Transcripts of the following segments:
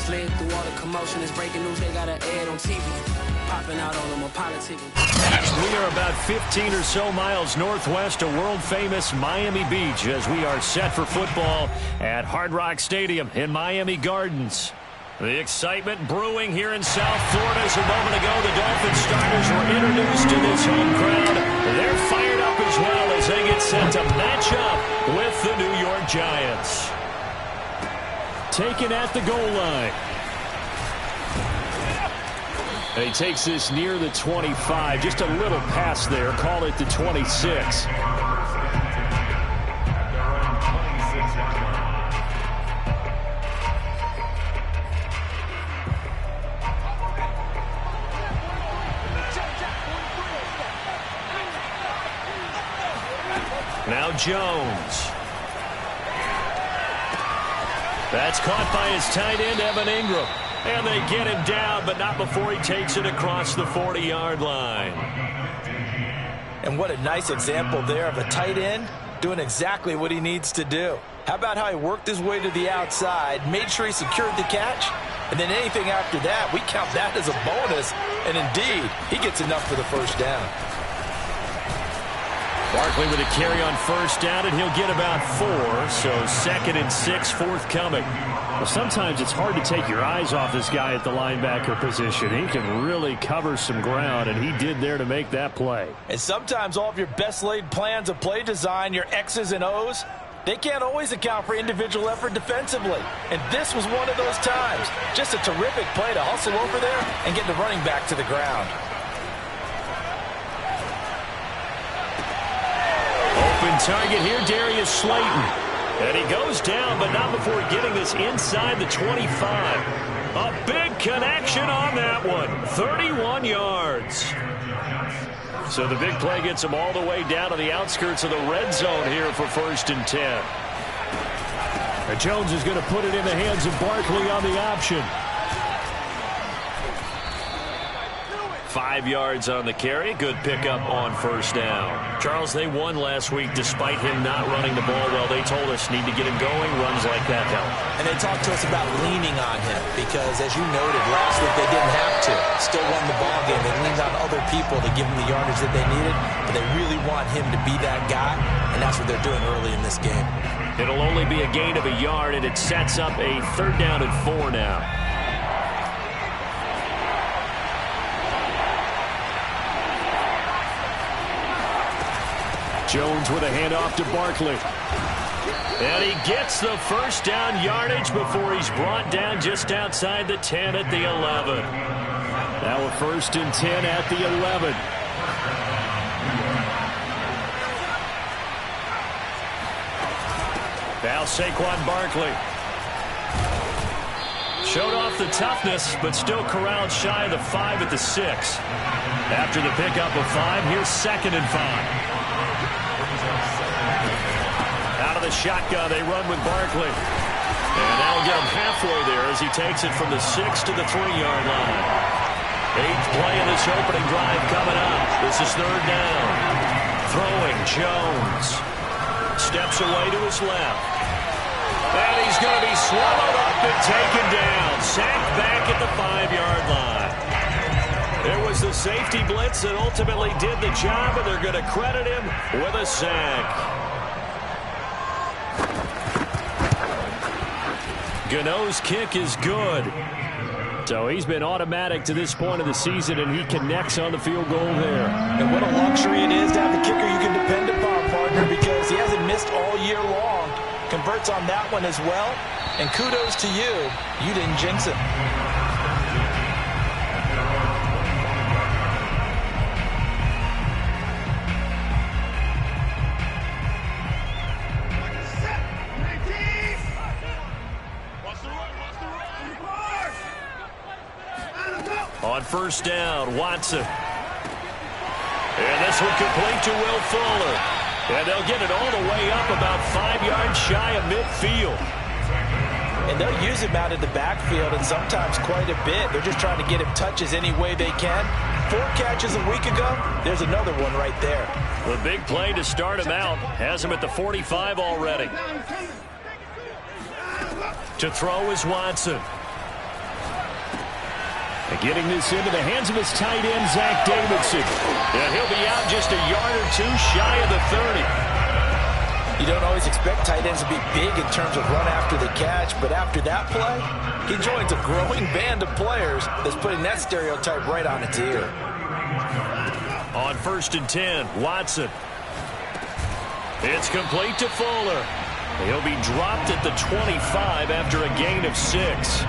slid through all the commotion. It's breaking news, they got an ad on TV. Popping out on them, a politic. We are about 15 or so miles northwest of world-famous Miami Beach as we are set for football at Hard Rock Stadium in Miami Gardens. The excitement brewing here in South Florida. As a moment ago, the Dolphins starters were introduced to this home crowd. They're fired up as well as they get set to match up with the New York Giants. Taken at the goal line. And he takes this near the 25. Just a little pass there. Call it the 26. Now Jones. That's caught by his tight end, Evan Ingram. And they get him down, but not before he takes it across the 40-yard line. And what a nice example there of a tight end doing exactly what he needs to do. How about how he worked his way to the outside, made sure he secured the catch, and then anything after that, we count that as a bonus. And indeed, he gets enough for the first down. Barkley with a carry on first down, and he'll get about 4. So 2nd and 6 forthcoming. Well, sometimes it's hard to take your eyes off this guy at the linebacker position. He can really cover some ground, and he did there to make that play. And sometimes all of your best laid plans of play design, your X's and O's, they can't always account for individual effort defensively. And this was one of those times. Just a terrific play to hustle over there and get the running back to the ground. Open target here, Darius Slayton. And he goes down, but not before getting this inside the 25. A big connection on that one. 31 yards. So the big play gets him all the way down to the outskirts of the red zone here for 1st and 10. And Jones is going to put it in the hands of Barkley on the option. 5 yards on the carry. Good pickup on first down. Charles, they won last week despite him not running the ball well. They told us need to get him going. Runs like that help. And they talked to us about leaning on him because, as you noted, last week they didn't have to. Still won the ball game. They leaned on other people to give them the yardage that they needed, but they really want him to be that guy, and that's what they're doing early in this game. It'll only be a gain of a yard, and it sets up a 3rd down and 4 now. Jones with a handoff to Barkley. And he gets the first down yardage before he's brought down just outside the 10 at the 11. Now a 1st and 10 at the 11. Now Saquon Barkley. Showed off the toughness, but still corralled shy of the 5 at the 6. After the pickup of 5, here's 2nd and 5. Out of the shotgun, they run with Barkley. And that'll get him halfway there as he takes it from the 6 to the 3-yard line. 8th play of this opening drive coming up. This is 3rd down. Throwing Jones. Steps away to his left. And he's going to be swallowed up and taken down. Sacked back at the 5-yard line. There was the safety blitz that ultimately did the job, and they're going to credit him with a sack. Gano's kick is good. So he's been automatic to this point of the season, and he connects on the field goal there. And what a luxury it is to have a kicker you can depend upon, partner, because he hasn't missed all year long. Converts on that one as well. And kudos to you. You didn't jinx it. On first down, Watson. And this one complete to Will Fuller. And they'll get it all the way up about 5 yards shy of midfield. And they'll use him out of the backfield, and sometimes quite a bit. They're just trying to get him touches any way they can. 4 catches a week ago. There's another one right there. The big play to start him out has him at the 45 already. To throw is Watson. And getting this into the hands of his tight end, Zach Davidson. And he'll be out just a yard or two shy of the 30. You don't always expect tight ends to be big in terms of run after the catch, but after that play, he joins a growing band of players that's putting that stereotype right on its ear. On 1st and 10, Watson. It's complete to Fuller. He'll be dropped at the 25 after a gain of 6.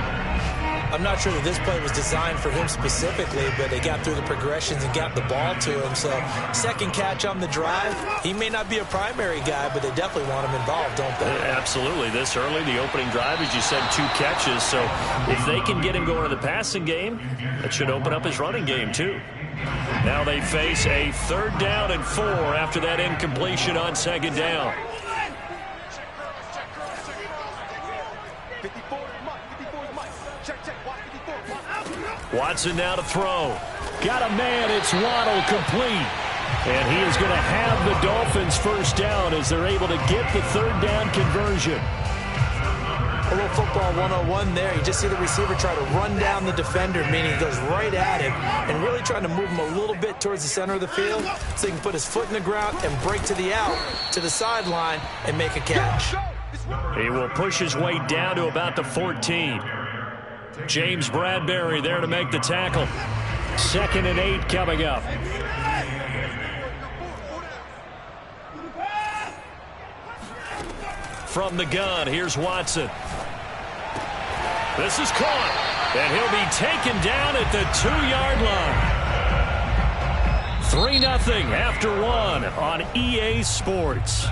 I'm not sure that this play was designed for him specifically, but they got through the progressions and got the ball to him. So, second catch on the drive. He may not be a primary guy, but they definitely want him involved, don't they? Absolutely. This early, the opening drive, as you said, 2 catches. So, if they can get him going to the passing game, that should open up his running game, too. Now they face a 3rd down and 4 after that incompletion on 2nd down. Watson now to throw. Got a man. It's Waddle, complete. And he is going to have the Dolphins first down as they're able to get the 3rd down conversion. A little football 101 there. You just see the receiver try to run down the defender, meaning he goes right at him and really trying to move him a little bit towards the center of the field so he can put his foot in the ground and break to the out, to the sideline, and make a catch. He will push his way down to about the 14. James Bradbury there to make the tackle. 2nd and 8 coming up. From the gun, here's Watson. This is caught, and he'll be taken down at the 2-yard line. 3-0 after 1 on EA Sports.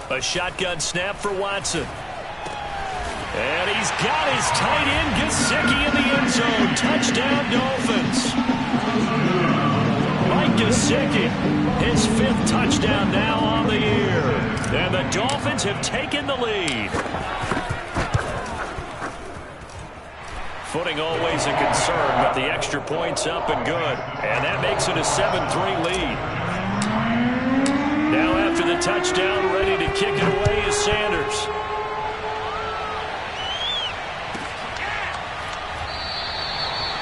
A shotgun snap for Watson. And he's got his tight end, Gesicki, in the end zone. Touchdown, Dolphins. Mike Gesicki, his 5th touchdown now on the year. And the Dolphins have taken the lead. Footing always a concern, but the extra point's up and good. And that makes it a 7-3 lead. Now after the touchdown, ready to kick it away is Sanders.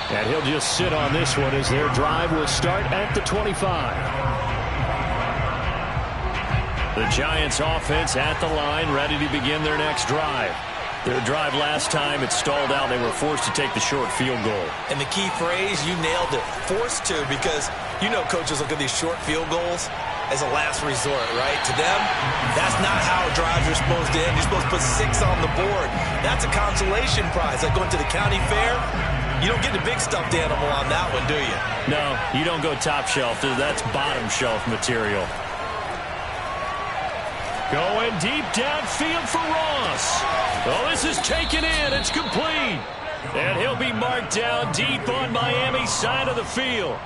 And he'll just sit on this one as their drive will start at the 25. The Giants offense at the line, ready to begin their next drive. Their drive last time, it stalled out. They were forced to take the short field goal. And the key phrase, you nailed it, forced to, because you know coaches look at these short field goals as a last resort, right? To them, that's not how drives are supposed to end. You're supposed to put 6 on the board. That's a consolation prize. Like going to the county fair, you don't get the big stuffed animal on that one, do you? No, you don't go top shelf. That's bottom shelf material. Going deep downfield for Ross. Oh, this is taken in. It's complete. And he'll be marked down deep on Miami's side of the field.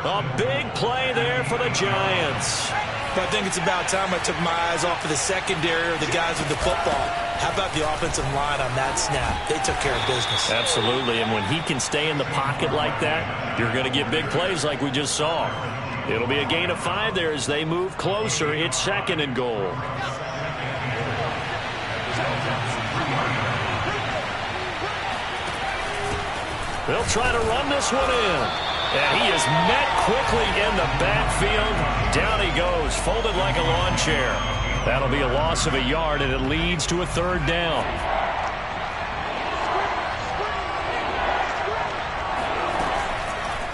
A big play there for the Giants. But I think it's about time I took my eyes off of the secondary or the guys with the football. How about the offensive line on that snap? They took care of business. Absolutely, and when he can stay in the pocket like that, you're going to get big plays like we just saw. It'll be a gain of 5 there as they move closer. It's 2nd and goal. They'll try to run this one in. And he is met quickly in the backfield. Down he goes, folded like a lawn chair. That'll be a loss of a yard, and it leads to a 3rd down.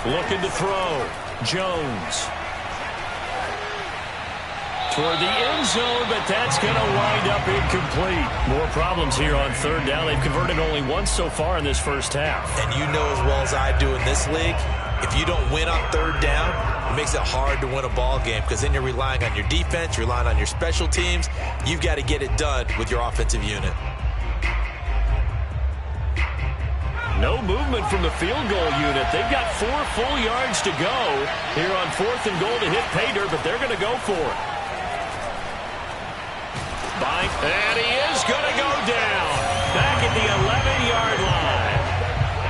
Looking to throw. Jones. Toward the end zone, but that's going to wind up incomplete. More problems here on 3rd down. They've converted only once so far in this first half. And you know as well as I do in this league, if you don't win on 3rd down, it makes it hard to win a ball game because then you're relying on your defense, you're relying on your special teams. You've got to get it done with your offensive unit. No movement from the field goal unit. They've got 4 full yards to go here on 4th and goal to hit pay dirt, but they're going to go for it. And he is going to go down back at the 11-yard line.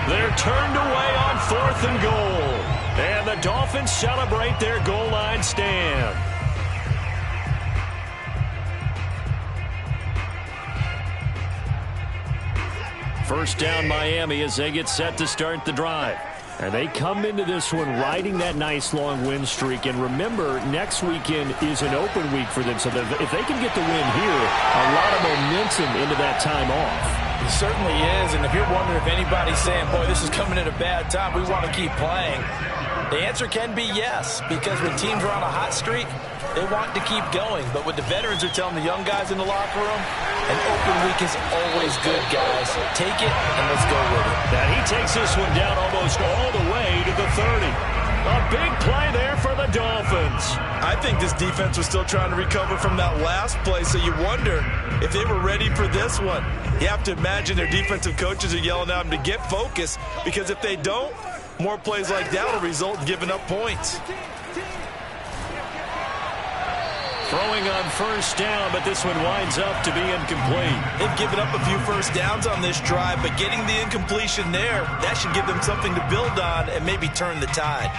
They're turned away on 4th and goal. And the Dolphins celebrate their goal line stand. First down Miami as they get set to start the drive. And they come into this one riding that nice long win streak. And remember, next weekend is an open week for them. So if they can get the win here, a lot of momentum into that time off. It certainly is. And if you're wondering if anybody's saying, boy, this is coming at a bad time, we want to keep playing, the answer can be yes. Because when teams are on a hot streak, they want to keep going. But what the veterans are telling the young guys in the locker room, an open week is always good, guys. Take it and let's go with it. And he takes this one down almost all the way to the 30. A big play there for the Dolphins. I think this defense was still trying to recover from that last play, so you wonder if they were ready for this one. You have to imagine their defensive coaches are yelling at them to get focused, because if they don't, more plays like that will result in giving up points. Throwing on first down, but this one winds up to be incomplete. They've given up a few first downs on this drive, but getting the incompletion there, that should give them something to build on and maybe turn the tide.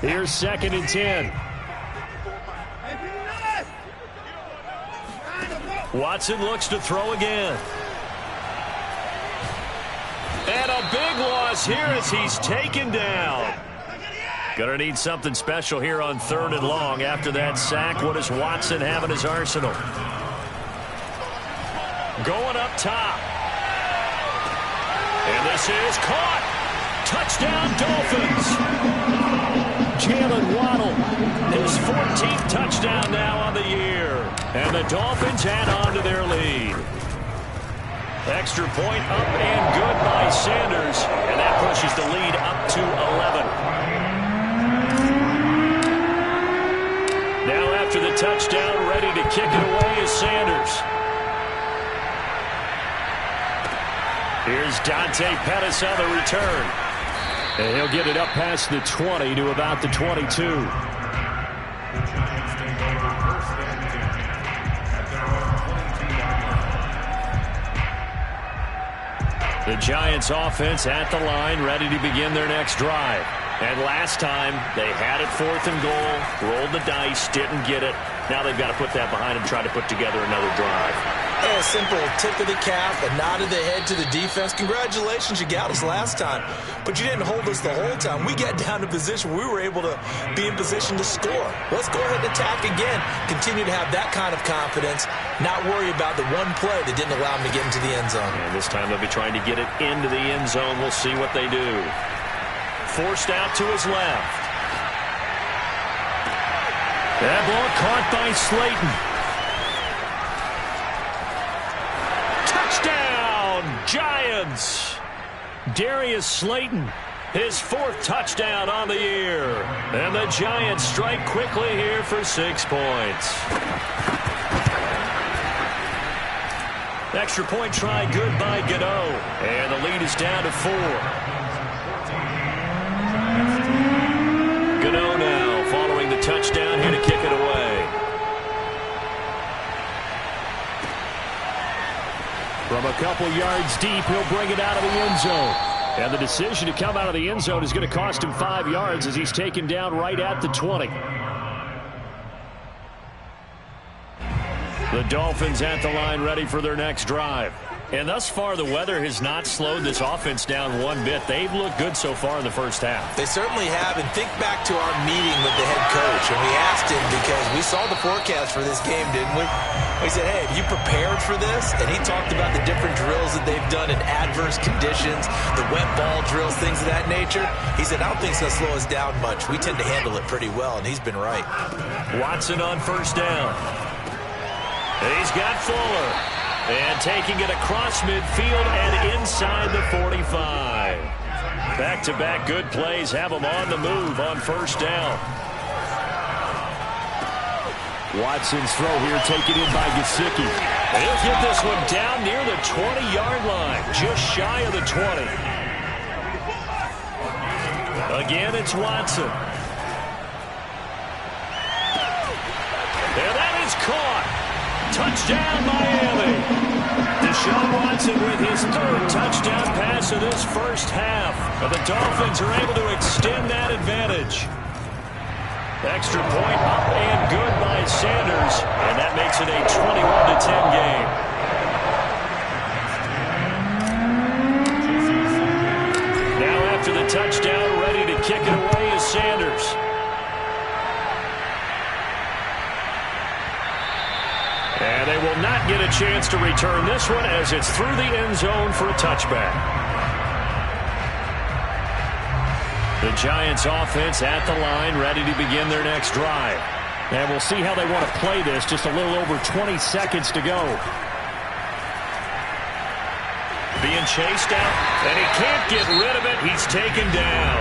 Here's 2nd and 10. Watson looks to throw again. And a big loss here as he's taken down. Gonna need something special here on 3rd and long. After that sack, what does Watson have in his arsenal? Going up top. And this is caught. Touchdown, Dolphins. Jalen Waddle, his 14th touchdown now on the year. And the Dolphins add on to their lead. Extra point up and good by Sanders. And that pushes the lead up to 11. Now after the touchdown, ready to kick it away is Sanders. Here's Dante Pettis on the return. And he'll get it up past the 20 to about the 22. The Giants offense at the line, ready to begin their next drive. And last time, they had it 4th and goal, rolled the dice, didn't get it. Now they've got to put that behind them, try to put together another drive. A simple tip of the cap, a nod of the head to the defense. Congratulations, you got us last time. But you didn't hold us the whole time. We got down to position where we were able to be in position to score. Let's go ahead and attack again. Continue to have that kind of confidence, not worry about the one play that didn't allow them to get into the end zone. And this time they'll be trying to get it into the end zone. We'll see what they do. Forced out to his left. That ball caught by Slayton. Touchdown, Giants. Darius Slayton, his 4th touchdown on the year. And the Giants strike quickly here for 6 points. Extra point try good by Gano. And the lead is down to 4. Gano now following the touchdown here to kick it away. From a couple yards deep, he'll bring it out of the end zone. And the decision to come out of the end zone is going to cost him 5 yards as he's taken down right at the 20. The Dolphins at the line ready for their next drive. And thus far, the weather has not slowed this offense down one bit. They've looked good so far in the first half. They certainly have. And think back to our meeting with the head coach. And we asked him, because we saw the forecast for this game, didn't we? We said, hey, have you prepared for this? And he talked about the different drills that they've done in adverse conditions, the wet ball drills, things of that nature. He said, I don't think it's going to slow us down much. We tend to handle it pretty well, and he's been right. Watson on first down. He's got Fuller. And taking it across midfield and inside the 45. Back-to-back good plays have them on the move on first down. Watson's throw here taken in by Gesicki. He'll get this one down near the 20-yard line, just shy of the 20. Again, it's Watson. And that is caught. Touchdown, Miami. Deshaun Watson with his 3rd touchdown pass 6 of this first half. But the Dolphins are able to extend that advantage. Extra point up and good by Sanders. And that makes it a 21-10 game. Now after the touchdown, ready to kick it away is Sanders. And they will not get a chance to return this one as it's through the end zone for a touchback. The Giants offense at the line, ready to begin their next drive. And we'll see how they want to play this. Just a little over 20 seconds to go. Being chased out, and he can't get rid of it. He's taken down.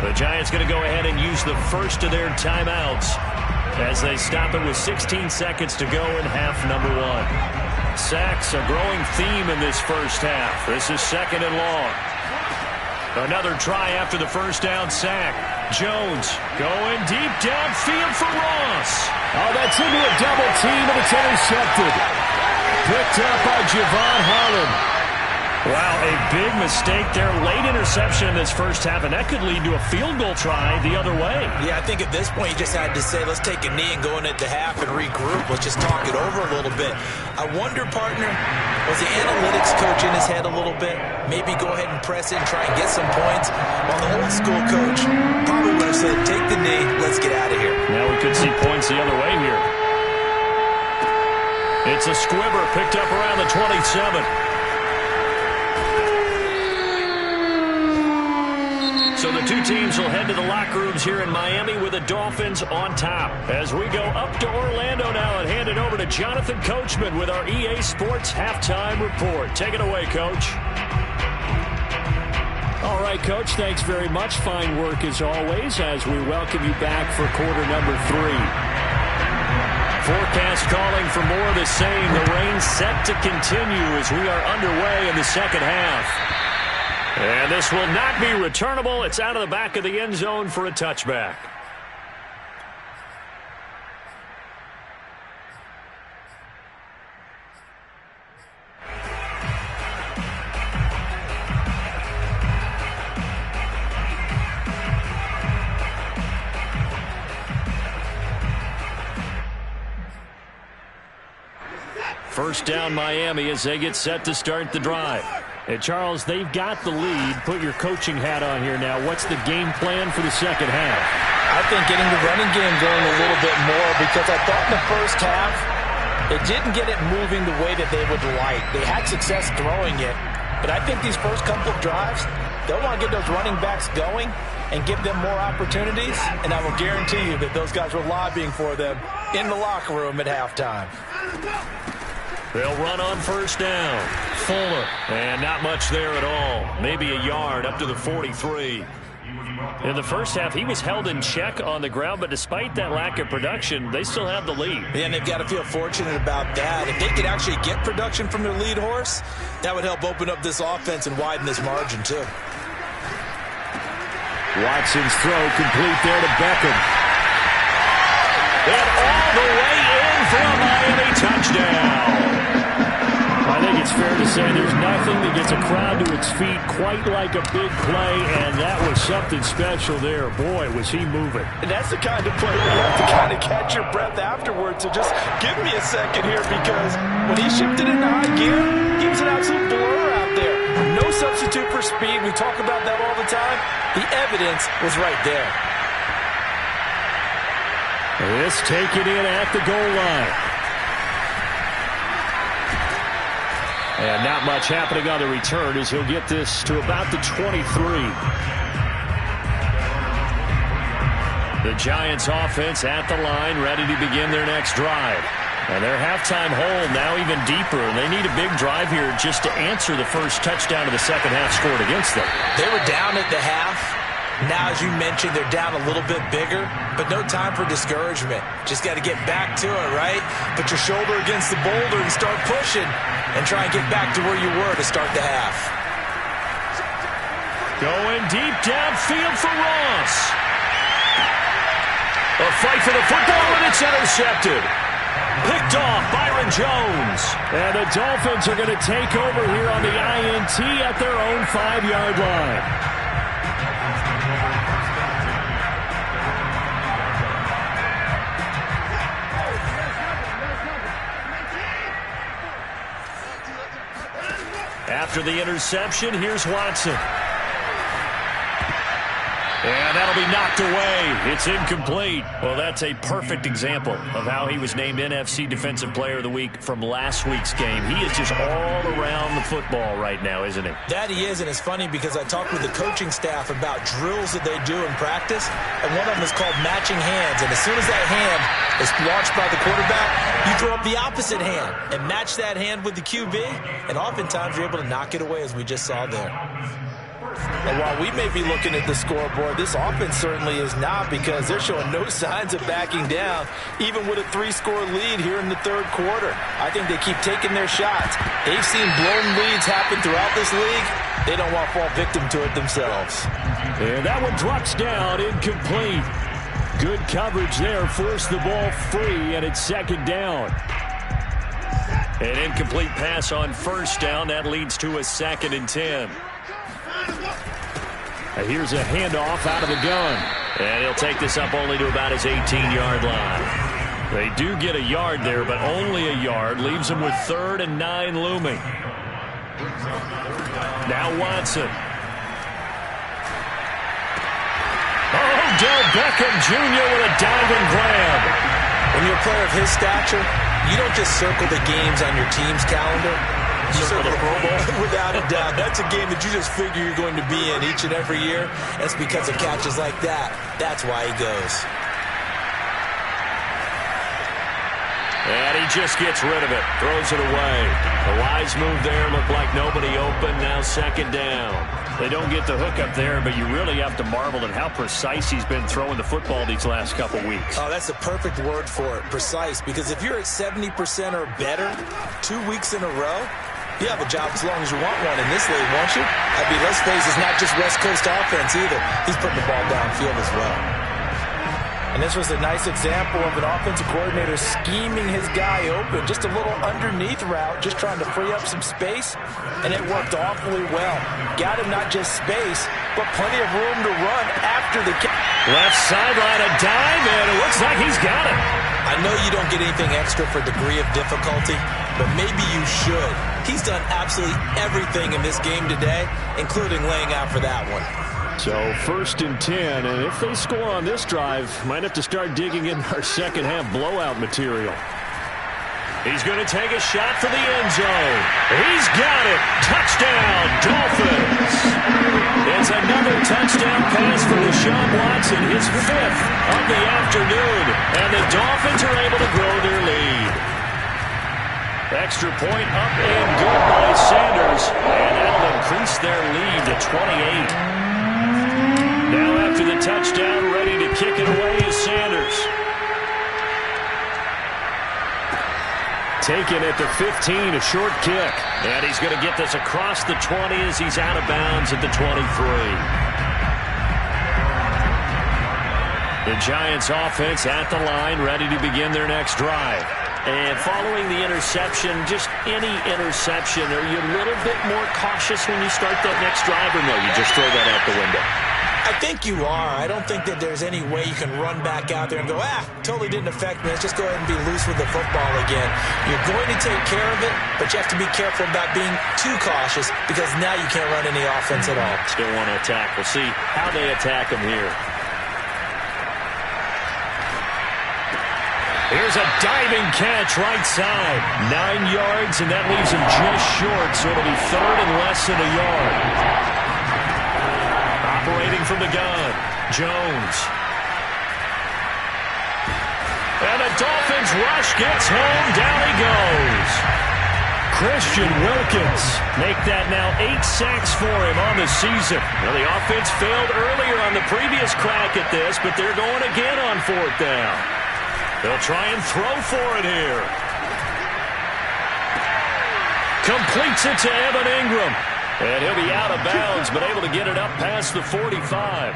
The Giants going to go ahead and use the first of their timeouts as they stop it with 16 seconds to go in half number 1. Sacks, a growing theme in this first half. This is 2nd and long. Another try after the first down sack. Jones going deep downfield for Ross. Oh, that's into a double team, and it's intercepted. Picked up by Javon Holland. Wow, a big mistake there. Late interception in this first half, and that could lead to a field goal try the other way. Yeah, I think at this point you just had to say, let's take a knee and go into the half and regroup. Let's just talk it over a little bit. I wonder, partner, was the analytics coach in his head a little bit? Maybe go ahead and press it and try and get some points. While the old school coach probably would have said, take the knee, let's get out of here. Now we could see points the other way here. It's a squibber picked up around the 27. So the two teams will head to the locker rooms here in Miami with the Dolphins on top. As we go up to Orlando now and hand it over to Jonathan Coachman with our EA Sports Halftime Report. Take it away, Coach. All right, Coach, thanks very much. Fine work as always as we welcome you back for quarter number 3. Forecast calling for more of the same. The rain set to continue as we are underway in the second half. And this will not be returnable. It's out of the back of the end zone for a touchback. First down Miami as they get set to start the drive. And Charles, they've got the lead. Put your coaching hat on here now. What's the game plan for the second half? I think getting the running game going a little bit more, because I thought in the first half it didn't get it moving the way that they would like. They had success throwing it, but I think these first couple of drives, they'll want to get those running backs going and give them more opportunities, and I will guarantee you that those guys were lobbying for them in the locker room at halftime. They'll run on first down. Fuller. And not much there at all. Maybe a yard up to the 43. In the first half, he was held in check on the ground, but despite that lack of production, they still have the lead. Yeah, and they've got to feel fortunate about that. If they could actually get production from their lead horse, that would help open up this offense and widen this margin, too. Watson's throw complete there to Beckham. And all the way in for a Miami touchdown. I think it's fair to say there's nothing that gets a crowd to its feet quite like a big play, and that was something special there. Boy, was he moving. And that's the kind of play where you have to kind of catch your breath afterwards. So just give me a second here, because when he shifted into high gear, he was an absolute blur out there. No substitute for speed. We talk about that all the time. The evidence was right there. This taken in at the goal line. And not much happening on the return as he'll get this to about the 23. The Giants offense at the line, ready to begin their next drive. And their halftime hole now even deeper. They need a big drive here just to answer the first touchdown of the second half scored against them. They were down at the half. Now, as you mentioned, they're down a little bit bigger, but no time for discouragement. Just got to get back to it, right? Put your shoulder against the boulder and start pushing and try and get back to where you were to start the half. Going deep downfield for Ross. A fight for the football, and it's intercepted. Picked off Byron Jones. And the Dolphins are going to take over here on the INT PAT at their own 5-yard line. After the interception, here's Watson. And that'll be knocked away. It's incomplete. Well, that's a perfect example of how he was named NFC Defensive Player of the Week from last week's game. He is just all around the football right now, isn't he? That he is, and it's funny because I talked with the coaching staff about drills that they do in practice, and one of them is called matching hands. And as soon as that hand is launched by the quarterback, you throw up the opposite hand and match that hand with the QB, and oftentimes you're able to knock it away, as we just saw there. And while we may be looking at the scoreboard, this offense certainly is not, because they're showing no signs of backing down, even with a 3-score lead here in the third quarter. I think they keep taking their shots. They've seen blown leads happen throughout this league. They don't want to fall victim to it themselves. And that one drops down, incomplete. Good coverage there, forced the ball free, and it's second down. An incomplete pass on first down. That leads to a 2nd and 10. Here's a handoff out of the gun. And he'll take this up only to about his 18-yard line. They do get a yard there, but only a yard. Leaves them with 3rd and 9 looming. Now Watson. Oh, Del Beckham Jr. with a diving grab. When you're a player of his stature, you don't just circle the games on your team's calendar. You circle the Pro Bowl. Without a doubt. That's a game that you just figure you're going to be in each and every year. That's because of catches like that. That's why he goes. And he just gets rid of it. Throws it away. A wise move there. Looked like nobody open. Now 2nd down. They don't get the hook up there, but you really have to marvel at how precise he's been throwing the football these last couple weeks. Oh, that's the perfect word for it, precise. Because if you're at 70% or better 2 weeks in a row, you have a job as long as you want one in this league, won't you? I mean, let's face it, it's not just West Coast offense either. He's putting the ball downfield as well. And this was a nice example of an offensive coordinator scheming his guy open. Just a little underneath route, just trying to free up some space, and it worked awfully well. Got him not just space, but plenty of room to run after the catch. Left sideline, a dive, and it looks like he's got it. I know you don't get anything extra for degree of difficulty, but maybe you should. He's done absolutely everything in this game today, including laying out for that one. So 1st and 10, and if they score on this drive, might have to start digging in our second half blowout material. He's going to take a shot for the end zone. He's got it. Touchdown, Dolphins. It's another touchdown pass for Deshaun Watson, his 5th of the afternoon. And the Dolphins are able to grow their lead. Extra point up and good by Sanders. And that'll increase their lead to 28. Now after the touchdown, ready to kick it away is Sanders. Taken at the 15, a short kick. And he's going to get this across the 20 as he's out of bounds at the 23. The Giants offense at the line, ready to begin their next drive. And following the interception, just any interception, are you a little bit more cautious when you start that next drive, or no, you just throw that out the window? I think you are. I don't think that there's any way you can run back out there and go, totally didn't affect me. Let's just go ahead and be loose with the football again. You're going to take care of it, but you have to be careful about being too cautious, because now you can't run any offense at all. Still want to attack. We'll see how they attack him here. Here's a diving catch right side. 9 yards, and that leaves him just short, so it'll be 3rd and less than a yard. Operating from the gun, Jones. And the Dolphins rush gets home. Down he goes. Christian Wilkins make that now 8 sacks for him on the season. Now the offense failed earlier on the previous crack at this, but they're going again on 4th down. They'll try and throw for it here. Completes it to Evan Ingram. And he'll be out of bounds, but able to get it up past the 45.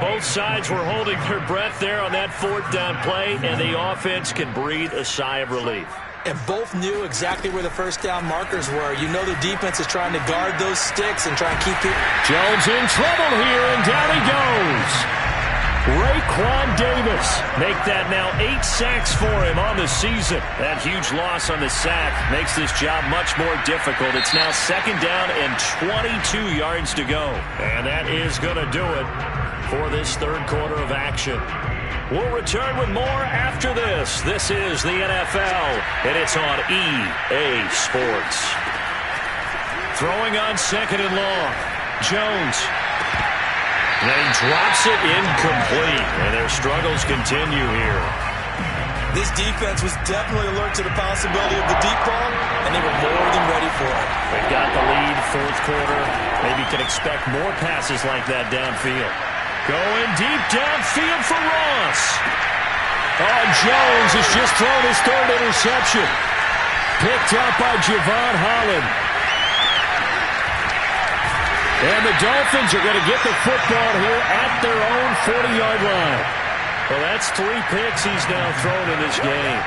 Both sides were holding their breath there on that 4th down play, and the offense can breathe a sigh of relief. And both knew exactly where the first down markers were. You know the defense is trying to guard those sticks and try and keep it. Jones in trouble here, and down he goes. Raekwon Davis make that now 8 sacks for him on the season. That huge loss on the sack makes this job much more difficult. It's now 2nd down and 22 yards to go. And that is going to do it for this third quarter of action. We'll return with more after this. This is the NFL, and it's on EA Sports. Throwing on 2nd and long. Jones. And he drops it incomplete, and their struggles continue here. This defense was definitely alert to the possibility of the deep ball, and they were more than ready for it. They've got the lead, fourth quarter. Maybe can expect more passes like that downfield. Going deep downfield for Ross. Oh, Jones has just thrown his 3rd interception. Picked up by Javon Holland. And the Dolphins are going to get the football here at their own 40-yard line. Well, that's 3 picks he's now thrown in this game.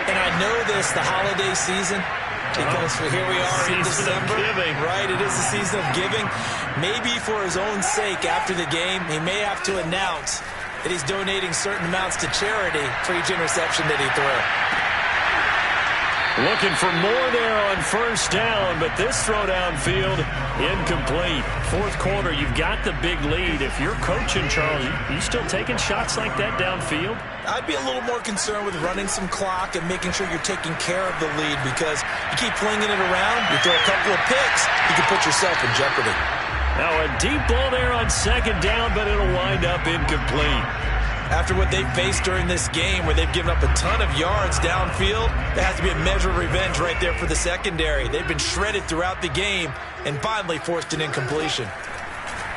And I know this, the holiday season, because here we are in December. Right, it is the season of giving. Maybe for his own sake after the game, he may have to announce that he's donating certain amounts to charity for each interception that he threw. Looking for more there on 1st down, but this throw downfield, incomplete. Fourth quarter, you've got the big lead. If you're coaching, Charles, you still taking shots like that downfield? I'd be a little more concerned with running some clock and making sure you're taking care of the lead, because you keep flinging it around, you throw a couple of picks, you can put yourself in jeopardy. Now a deep ball there on 2nd down, but it'll wind up incomplete. After what they've faced during this game, where they've given up a ton of yards downfield, there has to be a measure of revenge right there for the secondary. They've been shredded throughout the game and finally forced an incompletion.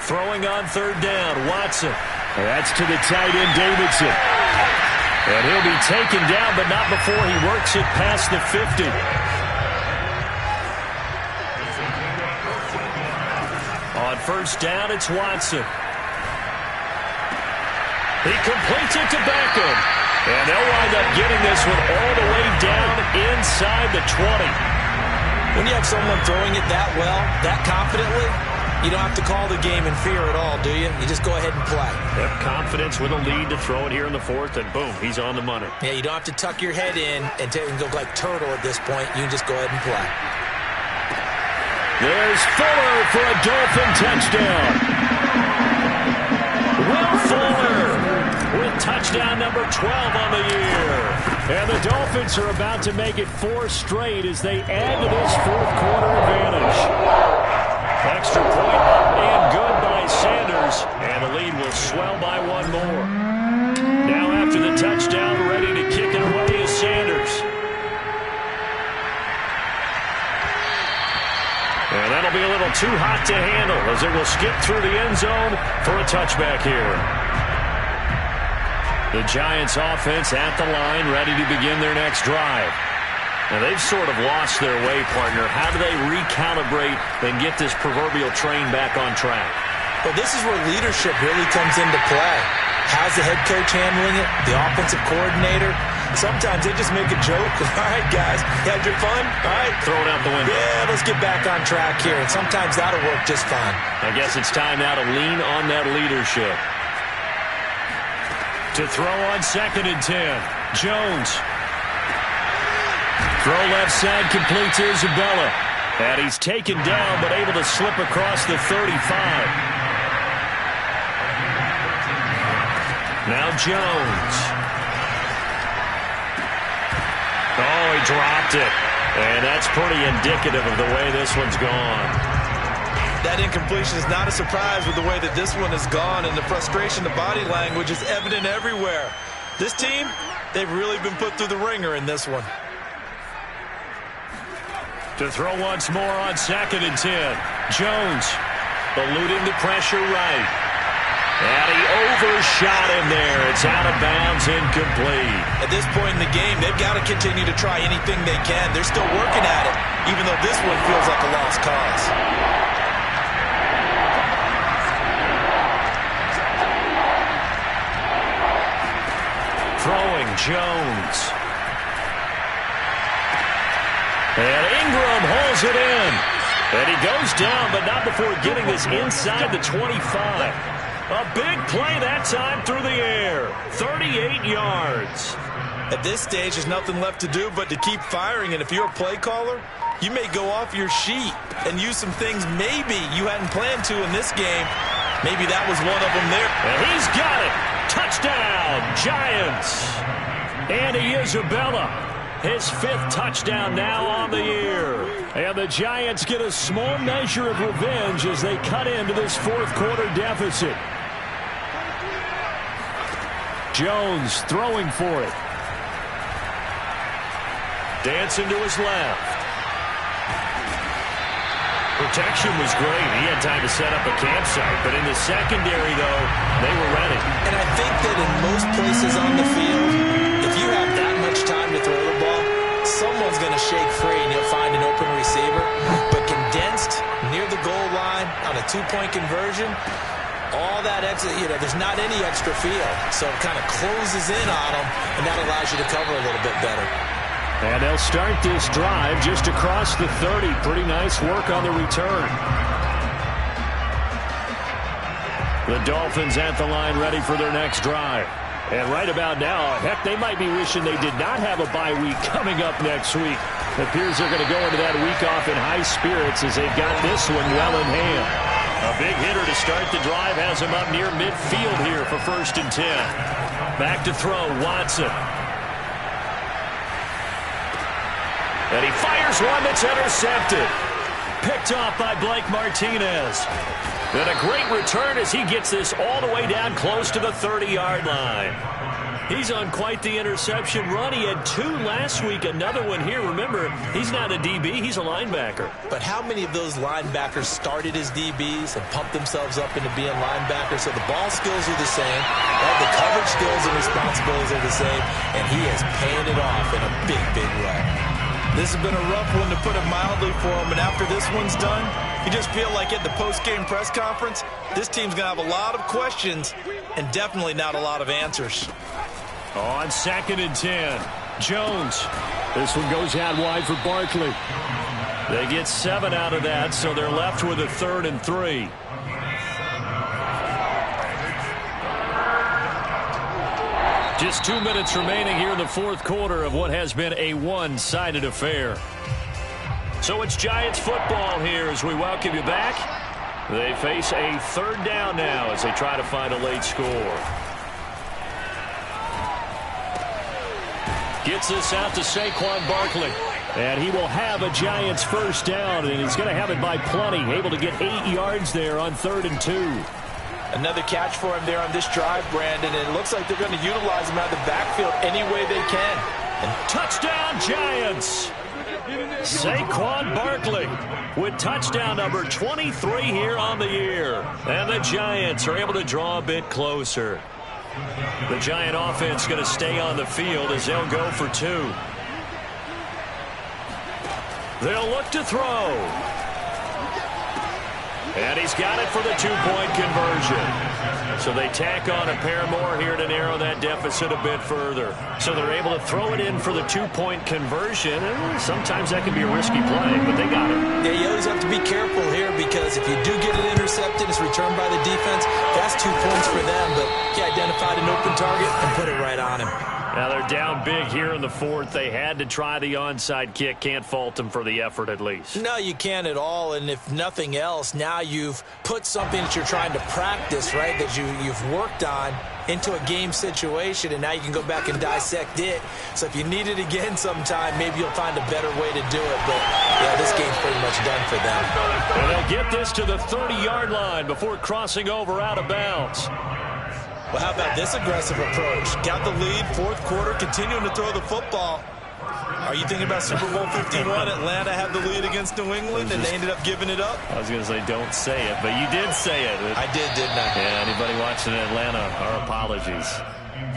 Throwing on 3rd down, Watson. That's to the tight end, Davidson. And he'll be taken down, but not before he works it past the 50. On 1st down, it's Watson. He completes it to Beckham. And they'll wind up getting this one all the way down inside the 20. When you have someone throwing it that well, that confidently, you don't have to call the game in fear at all, do you? You just go ahead and play. Yep, confidence with a lead to throw it here in the 4th, and boom, he's on the money. Yeah, you don't have to tuck your head in and go like turtle at this point. You just go ahead and play. There's Fuller for a Dolphin touchdown. Will Fuller with touchdown number 12 on the year. And the Dolphins are about to make it 4 straight as they add to this fourth quarter advantage. Extra point up and good by Sanders. And the lead will swell by 1 more. Now after the touchdown, ready to kick it away is Sanders. And that'll be a little too hot to handle as it will skip through the end zone for a touchback here. The Giants offense at the line, ready to begin their next drive. Now they've sort of lost their way, partner. How do they recalibrate and get this proverbial train back on track? Well, this is where leadership really comes into play. How's the head coach handling it? The offensive coordinator? Sometimes they just make a joke. All right, guys, you had your fun? All right. Throw it out the window. Yeah, let's get back on track here. And sometimes that'll work just fine. I guess it's time now to lean on that leadership. To throw on 2nd and 10. Jones. Throw left side, complete to Isabella. And he's taken down, but able to slip across the 35. Now Jones. Oh, he dropped it. And that's pretty indicative of the way this one's gone. That incompletion is not a surprise with the way that this one has gone, and the frustration, the body language is evident everywhere. This team, they've really been put through the ringer in this one. To throw once more on 2nd and 10. Jones eluding the pressure right. And he overshot him there. It's out of bounds, incomplete. At this point in the game, they've got to continue to try anything they can. They're still working at it, even though this one feels like a lost cause. Throwing Jones. And Ingram hauls it in. And he goes down, but not before getting this inside the 25. A big play that time through the air. 38 yards. At this stage, there's nothing left to do but to keep firing. And if you're a play caller, you may go off your sheet and use some things maybe you hadn't planned to in this game. Maybe that was one of them there. And he's got it. Touchdown, Giants. Andy Isabella, his 5th touchdown now on the year. And the Giants get a small measure of revenge as they cut into this 4th quarter deficit. Jones throwing for it. Dancing to his left. Protection was great. He had time to set up a campsite. But in the secondary, though, they were ready. And I think that in most places on the field, if you have that much time to throw the ball, someone's going to shake free and you'll find an open receiver. But condensed near the goal line on a 2-point conversion, all that extra, there's not any extra field. So it kind of closes in on them, and that allows you to cover a little bit better. And they'll start this drive just across the 30. Pretty nice work on the return. The Dolphins at the line ready for their next drive. And right about now, heck, they might be wishing they did not have a bye week coming up next week. It appears they're going to go into that week off in high spirits as they've got this one well in hand. A big hitter to start the drive has him up near midfield here for 1st and 10. Back to throw, Watson. And he fires one that's intercepted. Picked off by Blake Martinez. And a great return as he gets this all the way down close to the 30-yard line. He's on quite the interception run. He had 2 last week, another one here. Remember, he's not a DB, he's a linebacker. But how many of those linebackers started as DBs and pumped themselves up into being linebackers? So the ball skills are the same, right? The coverage skills and responsibilities are the same, and he is paying it off in a big, big way. This has been a rough one, to put it mildly, for him. And after this one's done, you just feel like at the post-game press conference, this team's going to have a lot of questions and definitely not a lot of answers. On 2nd and 10, Jones. This one goes out wide for Barkley. They get 7 out of that, so they're left with a 3rd and 3. Just 2 minutes remaining here in the 4th quarter of what has been a one-sided affair. So it's Giants football here as we welcome you back. They face a 3rd down now as they try to find a late score. Gets this out to Saquon Barkley. And he will have a Giants 1st down, and he's going to have it by plenty. Able to get 8 yards there on 3rd and 2. Another catch for him there on this drive, Brandon, and it looks like they're going to utilize him out of the backfield any way they can. And touchdown, Giants! Saquon Barkley with touchdown number 23 here on the year. And the Giants are able to draw a bit closer. The Giant offense going to stay on the field as they'll go for 2. They'll look to throw. And he's got it for the 2-point conversion. So they tack on a pair more here to narrow that deficit a bit further. So they're able to throw it in for the 2-point conversion. And sometimes that can be a risky play, but they got it. Yeah, you always have to be careful here, because if you do get it intercepted, it's returned by the defense, that's 2 points for them. But he identified an open target and put it right on him. Now they're down big here in the 4th. They had to try the onside kick. Can't fault them for the effort at least. No, you can't at all. And if nothing else, now you've put something that you're trying to practice, right, that you've worked on into a game situation, and now you can go back and dissect it. So if you need it again sometime, maybe you'll find a better way to do it. But, yeah, this game's pretty much done for them. And they'll get this to the 30-yard line before crossing over out of bounds. Well, how about this aggressive approach? Got the lead, 4th quarter, continuing to throw the football. Are you thinking about Super Bowl 51? Atlanta had the lead against New England, and they ended up giving it up? I was going to say don't say it, but you did say it. I did, didn't I? Yeah, anybody watching Atlanta, our apologies.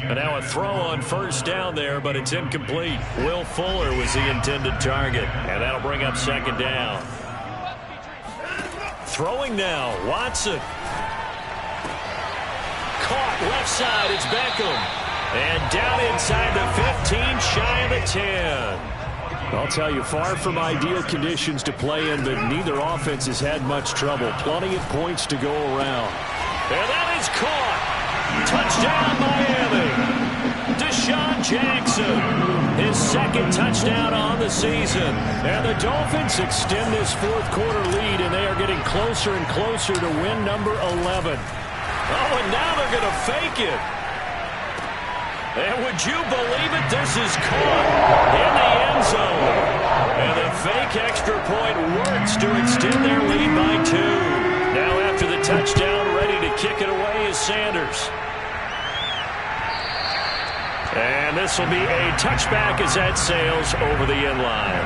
And now a throw on 1st down there, but it's incomplete. Will Fuller was the intended target, and that'll bring up 2nd down. Throwing now, Watson. Caught left side, it's Beckham. And down inside the 15, shy of the 10. I'll tell you, far from ideal conditions to play in, but neither offense has had much trouble. Plenty of points to go around. And that is caught. Touchdown, Miami. Deshaun Jackson, his second touchdown on the season. And the Dolphins extend this fourth quarter lead, and they are getting closer and closer to win number 11. Oh, and now they're going to fake it. And would you believe it? This is caught in the end zone. And the fake extra point works to extend their lead by 2. Now after the touchdown, ready to kick it away is Sanders. And this will be a touchback as that sails over the end line.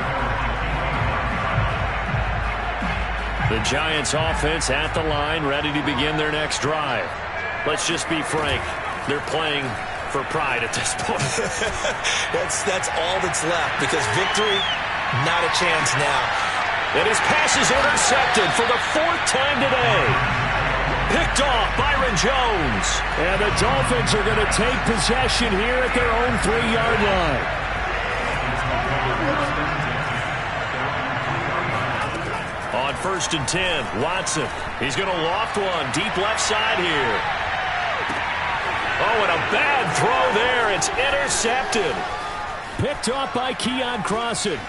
The Giants offense at the line, ready to begin their next drive. Let's just be frank. They're playing for pride at this point. That's all that's left, because victory, not a chance now. And his pass is intercepted for the 4th time today. Picked off Byron Jones. And the Dolphins are going to take possession here at their own 3-yard line. On 1st and 10, Watson. He's going to loft one deep left side here. Oh, and a bad throw there. It's intercepted. Picked off by Keon Crossan.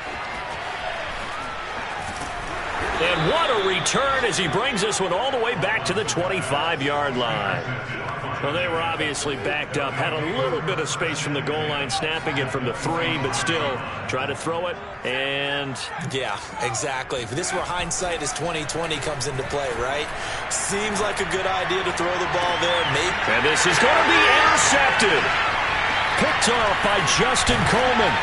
And what a return as he brings this one all the way back to the 25-yard line. Well, they were obviously backed up, had a little bit of space from the goal line, snapping it from the 3, but still try to throw it, and... Yeah, exactly. If this were hindsight as 2020 comes into play, right? Seems like a good idea to throw the ball there. Maybe. And this is going to be intercepted. Picked off by Justin Coleman.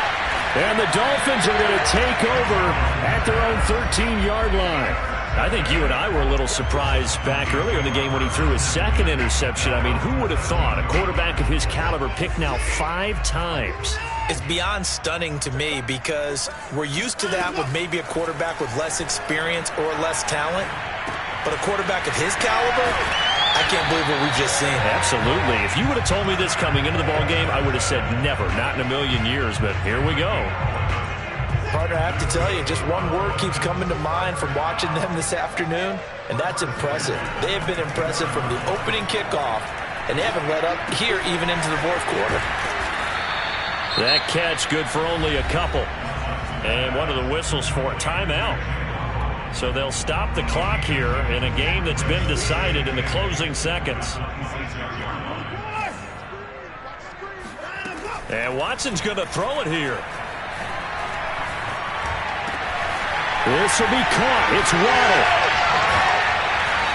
And the Dolphins are going to take over at their own 13-yard line. I think you and I were a little surprised back earlier in the game when he threw his second interception. I mean, who would have thought a quarterback of his caliber picked now 5 times? It's beyond stunning to me, because we're used to that with maybe a quarterback with less experience or less talent. But a quarterback of his caliber, I can't believe what we've just seen. Absolutely. If you would have told me this coming into the ball game, I would have said never, not in a million years, but here we go. Partner, I have to tell you, just one word keeps coming to mind from watching them this afternoon, and that's impressive. They have been impressive from the opening kickoff, and they haven't let up here even into the fourth quarter. That catch good for only a couple. And one of the whistles for a timeout. So they'll stop the clock here in a game that's been decided in the closing seconds. And Watson's going to throw it here. This will be caught. It's Waddle.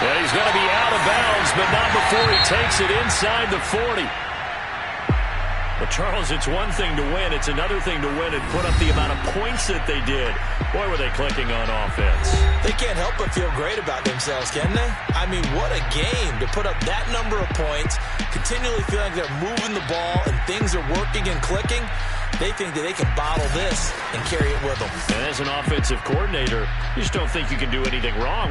And he's going to be out of bounds, but not before he takes it inside the 40. Well, Charles, it's one thing to win. It's another thing to win and put up the amount of points that they did. Boy, were they clicking on offense. They can't help but feel great about themselves, can they? I mean, what a game to put up that number of points, continually feeling they're moving the ball and things are working and clicking. They think that they can bottle this and carry it with them. And as an offensive coordinator, you just don't think you can do anything wrong.